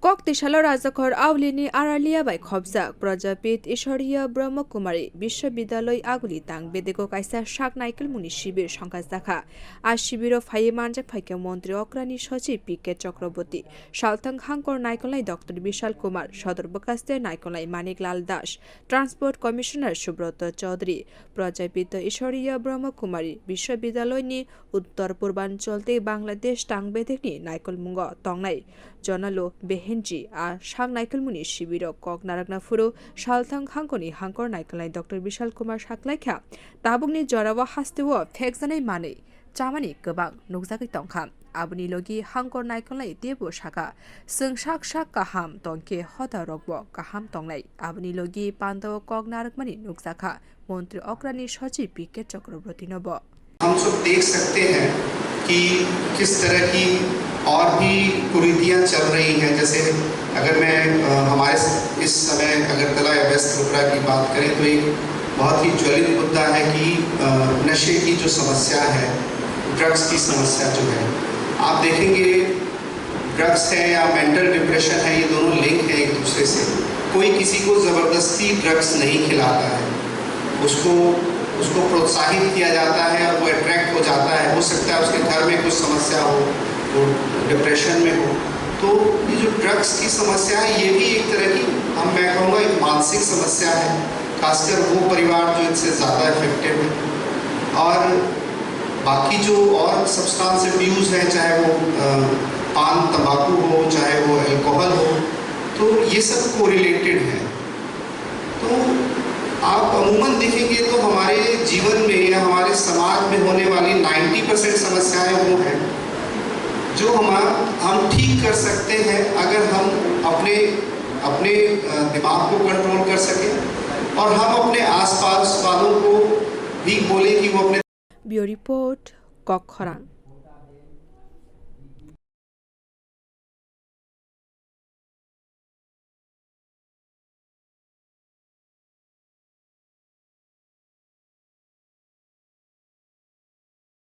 Kok Tishalo Razakor Aulini Aralia by Khobzak, Prajapit Ishoria Brahmakumari, Bishop Bidaloi Aguli Tang, Bedeko Kaisa Shak Nikel Munishibir Shankazaka, Ashibiro Fayemanjak Pike Montri Okrani Shochi Pike Chakraboti, Shaltang Hankor Nikolai Dr. Bishal Kumar, Shodor Bokaste Nikolai Manik Lal Dash, Transport Commissioner Shubroto Chaudhary, Prajapit Ishoria Brahmakumari, Bishop Bidaloi Uttar Purbancholte Bangladesh Tang Bedekni Nikol Mungo Tongnai, Jonalo Behenji a Shang Nikel Muni Shibiro Kok Narakna Furo, Shaltang Hankoni Hankor Nikolai Dr. Bishal Kumar Shaklaika, Tabugni Jorawa Hastewo, Texanai Mane, Chamani Gabang, Nugzaki Tongkam, Abuni Logi Hankor Nikolai Debo Shaka, Sung Shak Shak Kaham, Tonke Hota Rogbo, Kaham Tonglai, Abuni Logi Pando Kok Narakmani Nugzaka, Montri Okrani Shochi Pike Chakrabrotinobo. हम सब देख सकते हैं कि किस तरह की और भी कुरीतियां चल रही हैं। जैसे अगर मैं हमारे इस समय अगरतला या वेस्ट त्रिपुरा की बात करें तो एक बहुत ही ज्वलित मुद्दा है कि नशे की जो समस्या है, ड्रग्स की समस्या जो है, आप देखेंगे ड्रग्स है या मेंटल डिप्रेशन है, ये दोनों लिंक है एक दूसरे से। कोई किसी को ज़बरदस्ती ड्रग्स नहीं खिलाता है, उसको प्रोत्साहित किया जाता है और वो अट्रैक्ट हो जाता है। हो सकता है उसके घर में कुछ समस्या हो, वो डिप्रेशन में हो। तो ये जो ड्रग्स की समस्या है, ये भी एक तरह की मैं कहूँगा एक मानसिक समस्या है, खासकर वो परिवार जो इनसे ज़्यादा इफेक्टेड है। और बाकी जो और सब्सटेंस अब्यूज़ है, चाहे वो पान तंबाकू हो, चाहे वो अल्कोहल हो, तो ये सब कोरिलेटेड है। तो आप अमूमन देखेंगे तो हमारे जीवन में या हमारे समाज में होने वाली 90% समस्याएं वो हैं जो हम ठीक कर सकते हैं अगर हम अपने दिमाग को कंट्रोल कर सकें और हम अपने आसपास वालों को भी बोले कि वो अपने ब्यूरो रिपोर्ट कॉक खरांग।